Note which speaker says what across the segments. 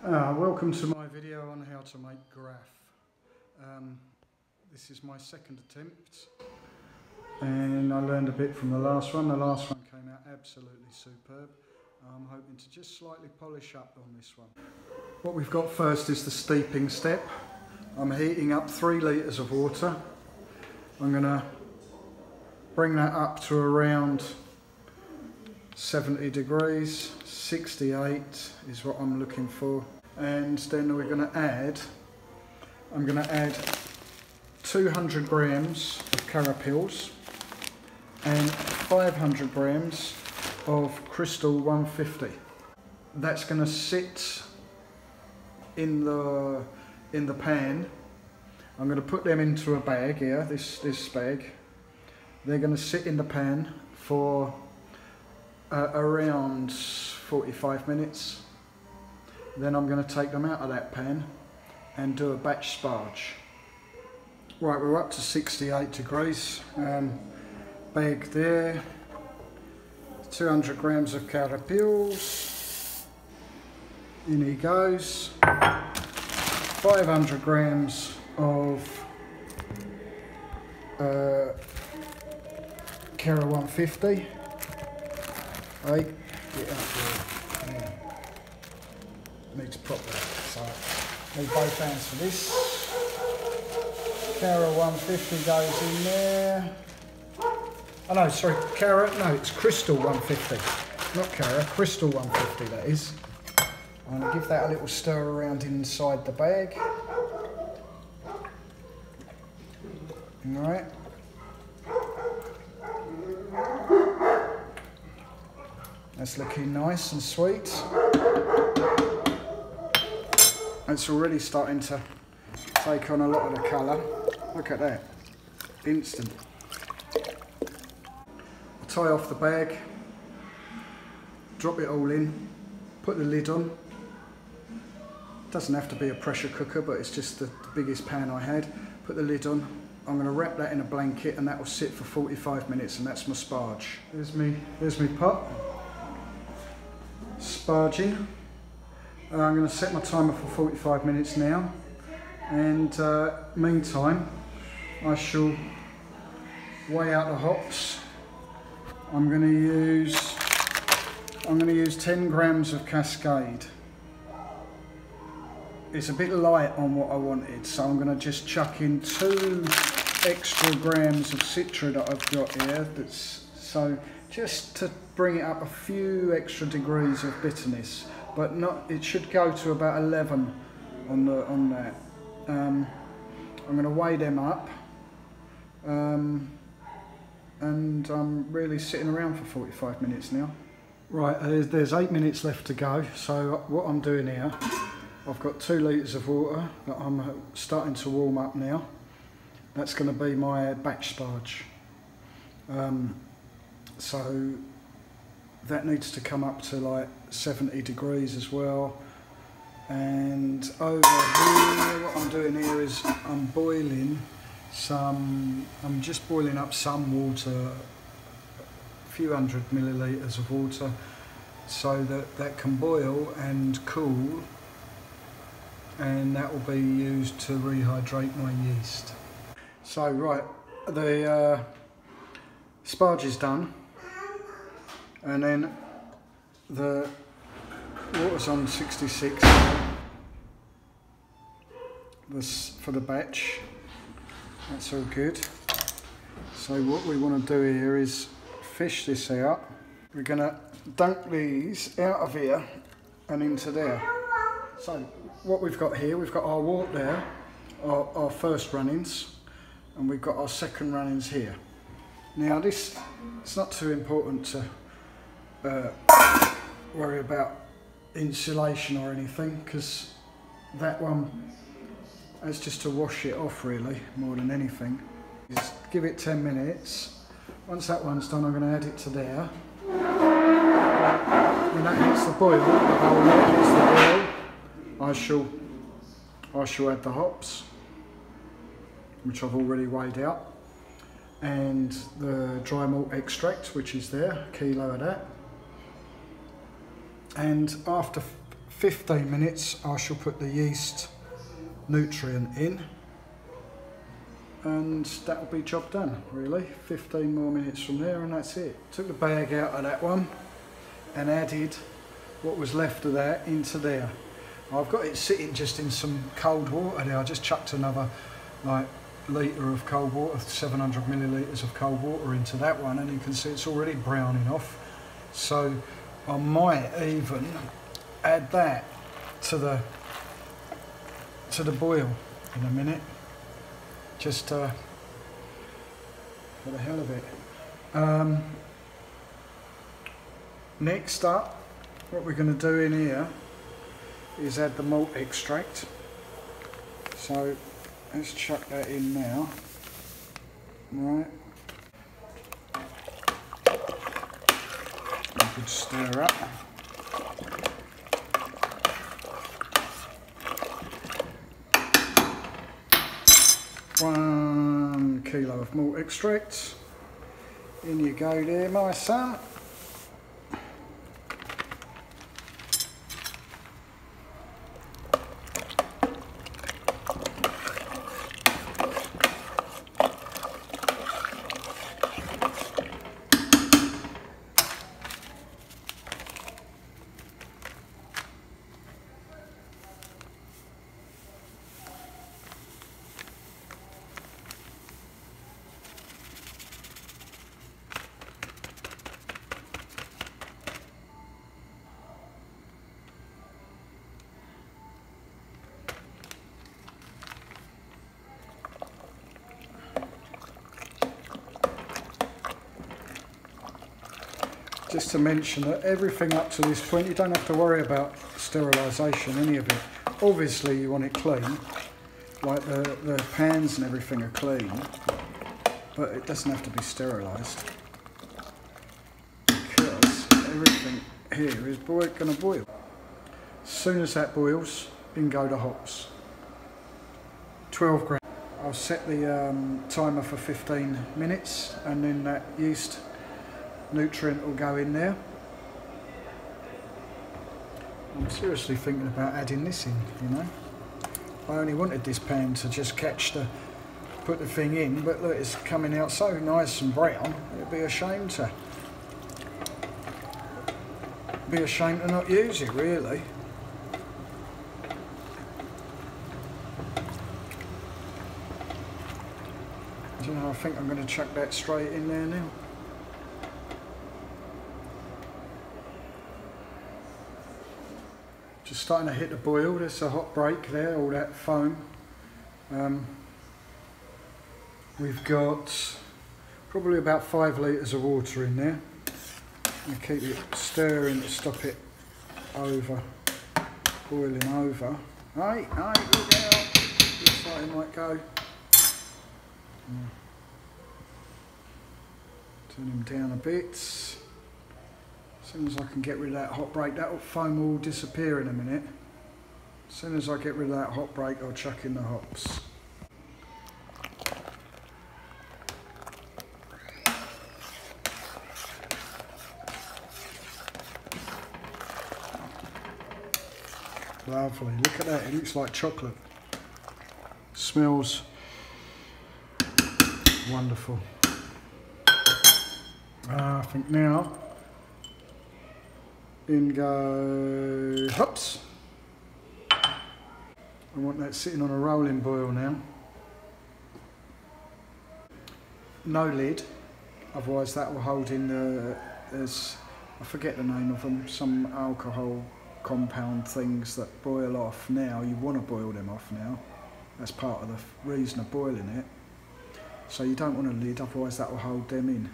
Speaker 1: Welcome to my video on how to make Graf. This is my second attempt and I learned a bit from the last one. The last one came out absolutely superb. I'm hoping to just slightly polish up on this one. What we've got first is the steeping step. I'm heating up 3 litres of water. I'm going to bring that up to around 70 degrees, 68 is what I'm looking for. And then we're going to add, I'm going to add 200 grams of carapils and 500 grams of Crystal 150. That's going to sit in the pan. I'm going to put them into a bag here, this bag. They're going to sit in the pan for around 45 minutes. Then I'm going to take them out of that pan and do a batch sparge. Right, we're up to 68 degrees. Bag there, 200 grams of carapils, in he goes, 500 grams of Cara 150. Right, get up there. Yeah. Needs proper. So need both hands for this. Cara 150 goes in there. Oh no, sorry, Cara, no, it's Crystal 150. Not Cara, Crystal 150 that is. I'm going to give that a little stir around inside the bag. Alright. That's looking nice and sweet. It's already starting to take on a lot of the colour. Look at that. Instant. I'll tie off the bag, drop it all in, put the lid on. Doesn't have to be a pressure cooker, but it's just the biggest pan I had. Put the lid on. I'm going to wrap that in a blanket and that will sit for 45 minutes and that's my sparge. There's me pot. Sparging. I'm going to set my timer for 45 minutes now, and meantime I shall weigh out the hops. I'm going to use 10 grams of Cascade. It's a bit light on what I wanted, so I'm going to just chuck in 2 extra grams of Citra that I've got here. So just to bring it up a few extra degrees of bitterness. But not, it should go to about 11 on that. I'm going to weigh them up, and I'm really sitting around for 45 minutes now. Right, there's 8 minutes left to go. So what I'm doing here, I've got 2 litres of water that I'm starting to warm up now. That's going to be my batch sparge. So that needs to come up to like 70 degrees as well. And over here, what I'm doing here is I'm just boiling up some water, a few hundred millilitres of water, so that can boil and cool, and that will be used to rehydrate my yeast. So right, the sparge is done. And then the water's on 66 for the batch. That's all good. So what we want to do here is fish this out. We're going to dunk these out of here and into there. So what we've got here, we've got our wort there, our first runnings, and we've got our second runnings here. Now it's not too important to worry about insulation or anything, because that one is just to wash it off really, more than anything. Just give it 10 minutes. Once that one's done, I'm going to add it to there. When that hits the boil, the whole lot hits the boil, I shall add the hops, which I've already weighed out, and the dry malt extract, which is there, a kilo of that. And after 15 minutes I shall put the yeast nutrient in, and that'll be job done really. 15 more minutes from there and that's it. Took the bag out of that one and added what was left of that into there. I've got it sitting just in some cold water there. I just chucked another like litre of cold water, 700 millilitres of cold water into that one, and you can see it's already browning off. So I might even add that to the boil in a minute, just for the hell of it. Next up, what we're going to do in here is add the malt extract. So let's chuck that in now. Right. You could stir up. One kilo of malt extract. In you go there, my son. Just to mention that everything up to this point, you don't have to worry about sterilisation, any of it. Obviously you want it clean, like the pans and everything are clean, but it doesn't have to be sterilised because everything here is going to boil. As soon as that boils, in go the hops. 12 grams. I'll set the timer for 15 minutes and then that yeast nutrient will go in there. I'm seriously thinking about adding this in, you know. I only wanted this pan to just put the thing in, but look, it's coming out so nice and brown, it'd be a shame to not use it really. You know, I think I'm going to chuck that straight in there now. Just starting to hit the boil. There's a hot break there, all that foam. We've got probably about 5 litres of water in there. And keep it stirring to stop it boiling over. Hey, look out! Looks like it might go. Turn him down a bit. As soon as I can get rid of that hot break, that foam will disappear in a minute. As soon as I get rid of that hot break, I'll chuck in the hops. Lovely, look at that, it looks like chocolate. Smells wonderful. I think now, in go hops. I want that sitting on a rolling boil now. No lid, otherwise that will hold in there's, I forget the name of them, some alcohol compound things that boil off now. You want to boil them off now. That's part of the reason of boiling it. So you don't want a lid, otherwise that will hold them in.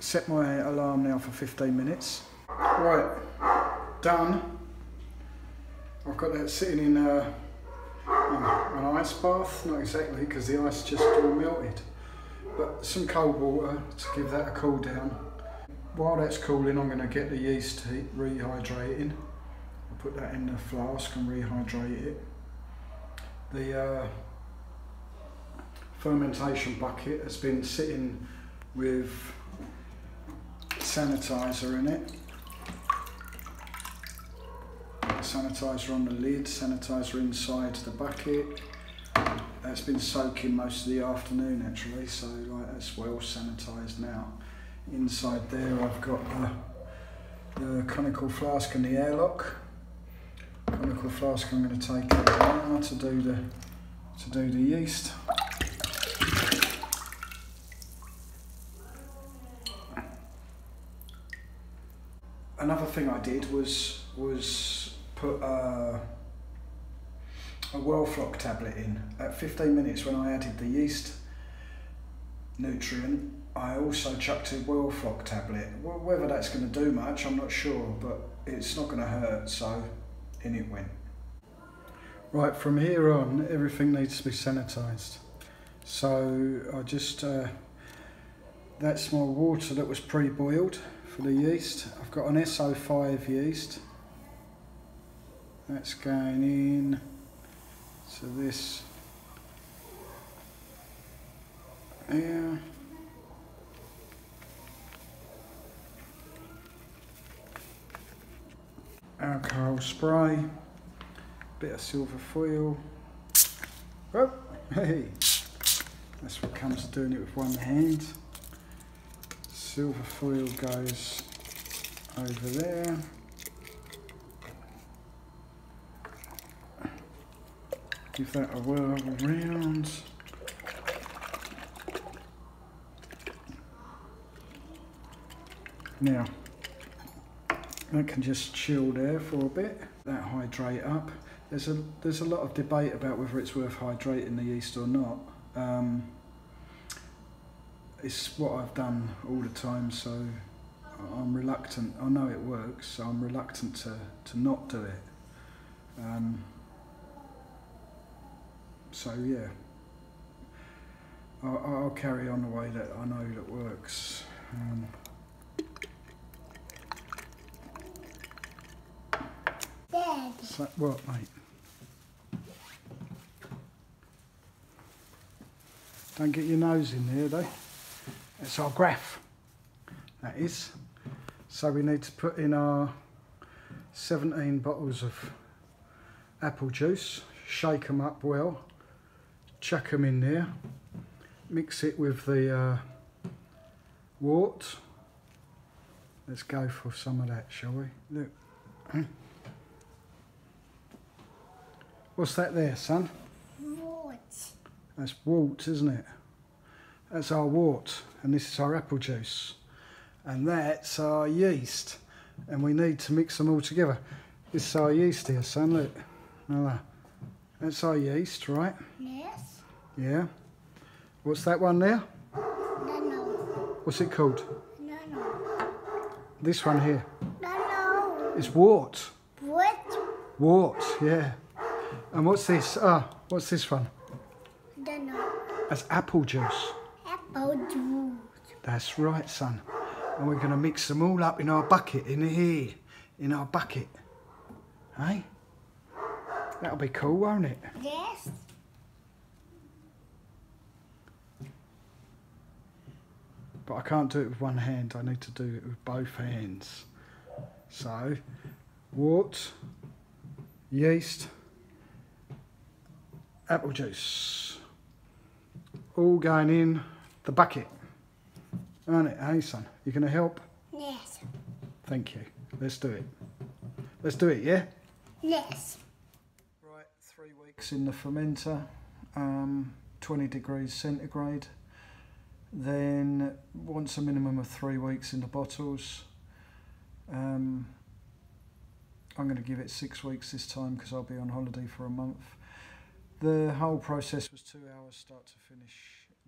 Speaker 1: Set my alarm now for 15 minutes. Right, done. I've got that sitting in an ice bath, not exactly because the ice just all melted, but some cold water to give that a cool down. While that's cooling, I'm going to get the yeast rehydrating. I'll put that in the flask and rehydrate it. The fermentation bucket has been sitting with sanitizer in it. sanitizer on the lid, sanitizer inside the bucket. It's been soaking most of the afternoon actually, so like that's well sanitised now. Inside there I've got the conical flask and the airlock. Conical flask I'm going to take out now to do the yeast. Another thing I did was put a well flock tablet in. At 15 minutes when I added the yeast nutrient, I also chucked a well flock tablet. Whether that's going to do much, I'm not sure, but it's not going to hurt, so in it went. Right, from here on, everything needs to be sanitised. So I just, that's my water that was pre-boiled for the yeast. I've got an SO5 yeast. That's going in to this here. Alcohol spray, bit of silver foil. Oh, hey, that's what comes to doing it with one hand. Silver foil goes over there. Give that a whirl around. Now, that can just chill there for a bit. That hydrate up. There's a lot of debate about whether it's worth hydrating the yeast or not. It's what I've done all the time, so I'm reluctant. I know it works, so I'm reluctant to not do it. So yeah, I'll carry on the way that I know that works.
Speaker 2: Dad.
Speaker 1: So, what, mate? Don't get your nose in there, though. It's our Graf, that is. So we need to put in our 17 bottles of apple juice, shake them up well, chuck them in there, mix it with the wort. Let's go for some of that, shall we? Look. What's that there, son?
Speaker 2: What?
Speaker 1: That's wort, isn't it? That's our wort, and this is our apple juice. And that's our yeast. And we need to mix them all together. This is our yeast here, son, look. Now, that's our yeast, right?
Speaker 2: Yes.
Speaker 1: Yeah. What's that one there?
Speaker 2: No.
Speaker 1: What's it called?
Speaker 2: No.
Speaker 1: This one here.
Speaker 2: No.
Speaker 1: It's wort.
Speaker 2: What?
Speaker 1: Wort, yeah. And what's this? What's this one?
Speaker 2: No.
Speaker 1: That's apple juice.
Speaker 2: Apple juice.
Speaker 1: That's right, son. And we're going to mix them all up in our bucket, in here. In our bucket. Hey? That'll be cool, won't it?
Speaker 2: Yes.
Speaker 1: But I can't do it with one hand. I need to do it with both hands. So, wort, yeast, apple juice. All going in the bucket. Aren't it? Hey, son? You going to help?
Speaker 2: Yes.
Speaker 1: Thank you. Let's do it. Let's do it, yeah?
Speaker 2: Yes.
Speaker 1: Right, 3 weeks in the fermenter, 20 degrees centigrade. Then once a minimum of 3 weeks in the bottles. I'm going to give it 6 weeks this time because I'll be on holiday for a month. The whole process was 2 hours start to finish.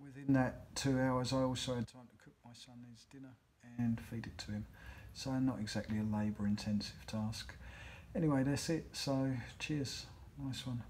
Speaker 1: Within that 2 hours I also had time to cook my son his dinner and feed it to him. So not exactly a labour intensive task. Anyway, that's it. So cheers. Nice one.